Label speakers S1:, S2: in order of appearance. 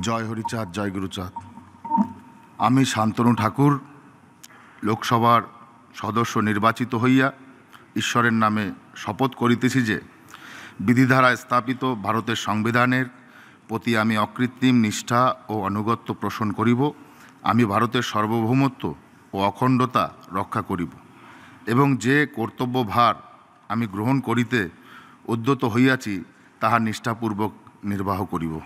S1: জয় হরিচাঁদ, জয় গুরুচাঁদ। আমি শান্তনু ঠাকুর, লোকসভার সদস্য নির্বাচিত হইয়া ঈশ্বরের নামে শপথ করিতেছি যে বিধিধারা স্থাপিত ভারতের সংবিধানের প্রতি আমি অকৃত্রিম নিষ্ঠা ও আনুগত্য পোষণ করিব। আমি ভারতের সার্বভৌমত্ব ও অখণ্ডতা রক্ষা করিব এবং যে কর্তব্যভার আমি গ্রহণ করিতে উদ্যত হইয়াছি তাহা নিষ্ঠাপূর্বক নির্বাহ করিব।